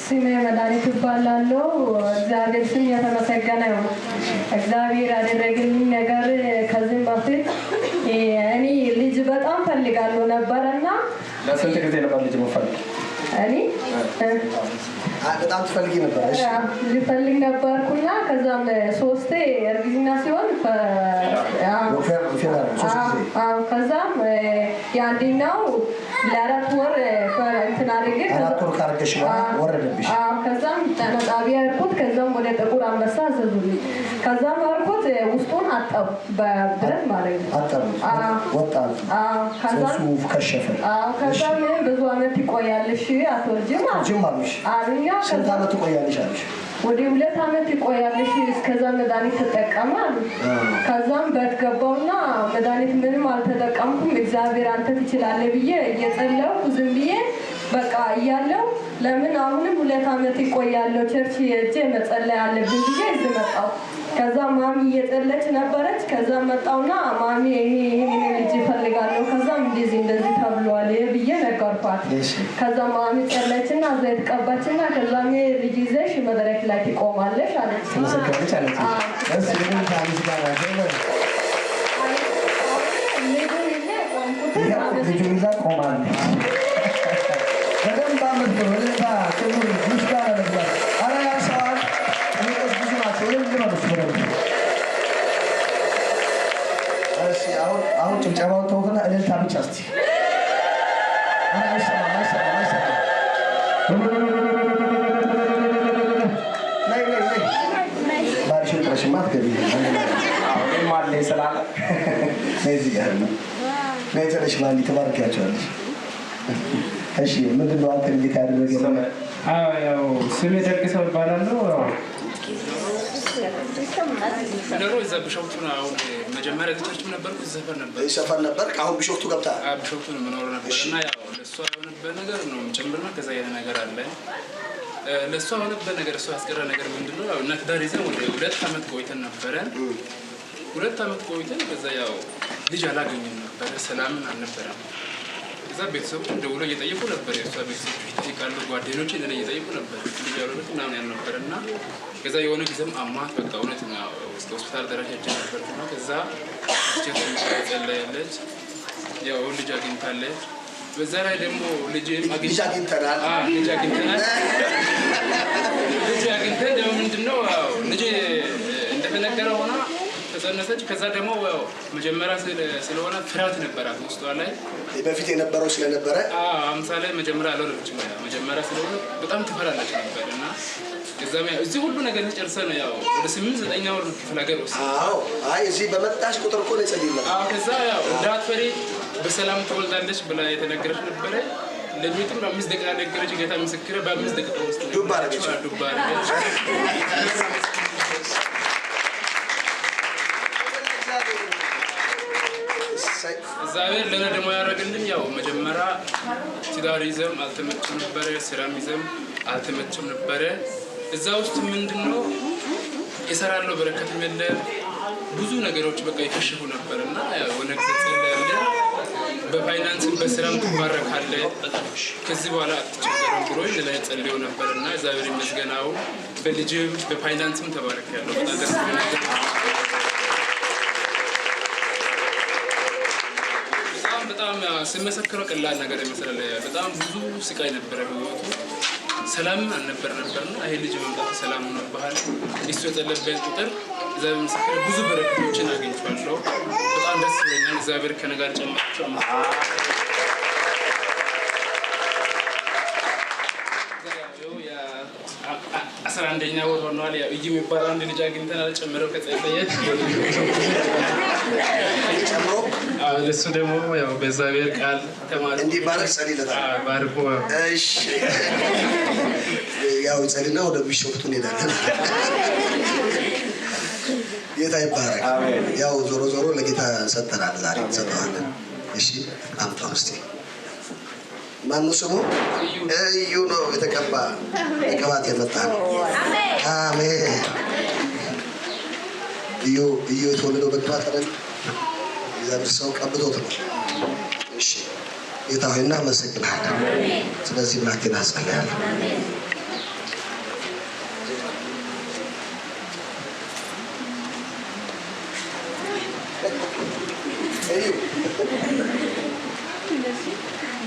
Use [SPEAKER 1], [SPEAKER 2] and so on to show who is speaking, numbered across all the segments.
[SPEAKER 1] ስሜ መድኃኒት እባላለሁ። እግዚአብሔር ስም የተመሰገነ ይሁን። እግዚአብሔር ያደረገልኝ ነገር ከዚህም በፊት እኔ ልጅ በጣም ፈልጋለሁ ነበርና
[SPEAKER 2] ለስንት ጊዜ ነበር ልጅ መፈልግ?
[SPEAKER 1] እኔ
[SPEAKER 2] በጣም ትፈልጊ ነበር? እሺ
[SPEAKER 1] ልፈልግ ነበርኩና ከዛም ሶስቴ እርግዝና ሲሆን ከዛም የአንደኛው ለአራት ወር እንትን አድርጌ
[SPEAKER 2] አራት ወር ካረገሽ ወረደብሽ።
[SPEAKER 1] ከዛም ጤና ጣቢያ ያልኩት ከዛም ወደ ጥቁር አንበሳ አዘዙልኝ። ከዛም አልኩት ውስጡን አጠቡ በብረት ማለት ነው።
[SPEAKER 2] አጠቡ ወጣ። ከዛም
[SPEAKER 1] ከሸፈ። ከዛም ብዙ አመት ይቆያልሽ አትወልጂም
[SPEAKER 2] አሉሽ።
[SPEAKER 1] አሉኛ።
[SPEAKER 2] ስንት አመት ትቆያለሽ አሉሽ?
[SPEAKER 1] ወደ 2 አመት ይቆያልሽ እስከዛ መድኃኒት ተጠቀም አሉ። ከዛም በትገባውና መድኃኒት ምንም አልተጠቀምኩም። እግዚአብሔር አንተ ትችላለህ ብዬ እየጸለይኩ ዝም ብዬ በቃ እያለሁ ለምን አሁንም 2 አመት ይቆያለሁ ቸርች ሄጄ መጸለይ አለብኝ ብዬ እዚህ መጣሁ። ከዛ ማሚ እየጸለች ነበረች። ከዛ መጣውና ማሚ ይሄ ልጅ እፈልጋለሁ ከዛም እንደዚህ ተብሏል ብዬ ነገርኳት። ከዛ ማሚ ጸለችና ዘይት ቀባችና ከዛም ልጅ ይዘሽ መድረክ ላይ ትቆማለሽ አለች።
[SPEAKER 2] ተመሰከረች አለች። ልጁ ይዛ ቆማለች። በደንብ አመት ክብር ምስጋና ነበር። አረ ያንሰዋል። ሚቆስ ብዙ ናቸው። አሁን ጭብጨባውን ተውትና እልልታ ብቻ እስቲ። ባልሽን ጥረሽማ አትገቢም። ማለኝ ስላለ እዚህ ጋር ነው። ነይተሽ ማሊ ተባርኪያቸዋለሽ። እሺ ምንድነው አንተ እንዴት ያደረገ?
[SPEAKER 3] ያው ስሜ ደግሰው እባላለሁ።
[SPEAKER 4] ምንድነው እዛ ቢሾፍቱ ነው። አሁን መጀመሪያ ተቸርች ነበርኩ ዘፈር ነበር
[SPEAKER 2] ይሰፈር ነበር። አሁን ቢሾፍቱ ገብታ
[SPEAKER 4] ቢሾፍቱ ነው መኖር ነበርና ያው ለሷ የሆነበት ነገር ነው ጨምርና ከዛ ያለ ነገር አለ። ለሷ የሆነበት ነገር እሷ ያስቀረ ነገር ምንድነው? ያው እናት ዳር ይዘን ወደ 2 አመት ቆይተን ነበረ። 2 አመት ቆይተን ከዛ ያው ልጅ አላገኘንም ነበር። ሰላምን አልነበረም። ከዛ ቤተሰቦች ደውሎ እየጠየቁ ነበር። የሷ ቤተሰቦች ይጠይቃሉ፣ ጓደኞቼ እኔ እየጠየቁ ነበር። ልጅ ያሉት ምናምን ያልነበረና ከዛ የሆነ ጊዜም አማት በቃ እውነት ነው እስከ ሆስፒታል ደረጃ ሄጄ ነበርና ከዛ ጸለየለች። ያው ልጅ አግኝታለች። በዛ ላይ ደግሞ ልጅ
[SPEAKER 2] አግኝተናል።
[SPEAKER 4] ልጅ አግኝተን ደግሞ ምንድነው ልጅ እንደተነገረ ሆና ተጸነሰች። ከዛ ደግሞ ያው መጀመሪያ ስለሆነ ፍርሃት ነበራት ውስጧ ላይ
[SPEAKER 2] በፊት የነበረው ስለነበረ
[SPEAKER 4] አምሳሌ መጀመሪያ አልወለደችም። መጀመሪያ ስለሆነ በጣም ትፈራለች ነበርና ከዛም ያው እዚህ ሁሉ ነገር ተጨርሰን ያው ወደ 8-9 ወር ክፍለ ሀገር ወሰደ።
[SPEAKER 2] አይ እዚህ በመጣሽ ቁጥር እኮ ነው የጸለይላት።
[SPEAKER 4] ከዛ ያው እንዳትፈሪ በሰላም ትወልዳለች ብላ የተነገረች ነበረ። ለሚጥም 5 ደቂቃ ነገረች። ጌታ ምስክሬ በ5 ደቂቃ ውስጥ
[SPEAKER 2] ዱብ አደረገች።
[SPEAKER 4] እግዚአብሔር ለኔ ደግሞ ያደረግልኝ ያው መጀመሪያ ትዳር ይዘም አልተመቸም ነበረ፣ ስራም ይዘም አልተመቸም ነበረ። እዛ ውስጥ ምንድነው እሰራለሁ በረከትም የለም ብዙ ነገሮች በቃ ይከሽፉ ነበርና ያው ወነግዘ ጸለያለ በፋይናንስም በስራም ትባረካለህ ከዚህ በኋላ አትቸገርም ብሎ ለኔ ጸልዮ ነበርና እግዚአብሔር ይመስገን አሁን በልጅም በፋይናንስም ተባረካለሁ። በጣም ደስ ይላል። በጣም ስመሰክረው ቀላል ነገር ይመስላል። በጣም ብዙ ስቃይ ነበረ በህይወቱ። ሰላም ነበርና ይሄ ልጅ መምጣት ሰላም ነው ባህል እሱ የጸለበት ቁጥር እግዚአብሔር ምስክር ብዙ በረከቶችን አግኝቻለሁ። በጣም ደስ ይለኛል። እግዚአብሔር ከነጋር ጨምራቸው አስራ አንደኛ ወር ሆኗል። ያው እይ የሚባል አንድ ልጅ አግኝተናል። ጨምረው ከጸለየት
[SPEAKER 2] ጨምሮ
[SPEAKER 4] ለሱ ደግሞ ያው በእግዚአብሔር ቃል ተማሪ
[SPEAKER 2] እንዲህ ባረክ ጸልይለታል።
[SPEAKER 4] ባርኮ
[SPEAKER 2] እሺ ያው ጸልና ወደ ቢሾፍቱ እንሄዳለን። ጌታ ይባረክ። ያው ዞሮ ለጌታ ሰጠናል። ዛሬ እንሰጠዋለን። እሺ አምጣው እስቲ። ማነው ስሙ? እዩ ነው የተቀባ ቅባት የመጣ ነው። አሜን። እዩ የተወለደው በቅባት አይደል? እግዚአብሔር ሰው ቀብቶት ነው። እሺ ጌታ ሆይ እናመሰግናለን። ስለዚህ ብላቴና ጸልያለሁ።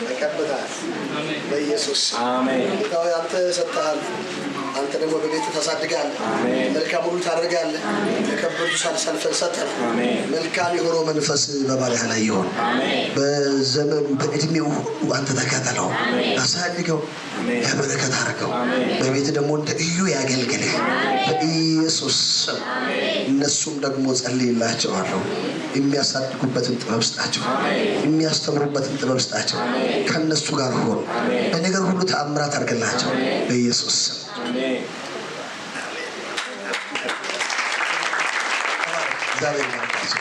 [SPEAKER 2] ተቀብተሃል
[SPEAKER 4] አሜን
[SPEAKER 2] በኢየሱስ
[SPEAKER 3] አሜን
[SPEAKER 2] ጌታዊ አንተ ሰጥተሃል አንተ ደግሞ በቤት ታሳድጋለህ መልካም ሁሉ ታደርጋለህ ለከበዱት ሰልፈን ሰጥተሃል መልካም የሆነው መንፈስ በባሪያህ ላይ ይሁን በዘመኑ በእድሜው ሁሉ አንተ ተከተለው አሳድገው ለበረከት አድርገው በቤት ደግሞ እንደ እዩ ያገልግልህ በኢየሱስ ስም እነሱም ደግሞ ጸልይላቸዋለሁ የሚያሳድጉበትን ጥበብ ስጣቸው የሚያስተምሩበትን ጥበብ ስጣቸው ከነሱ ጋር ሆኖ በነገር ሁሉ ተአምራት አድርግላቸው በኢየሱስ ስም አሜን እግዚአብሔር ይባርካችሁ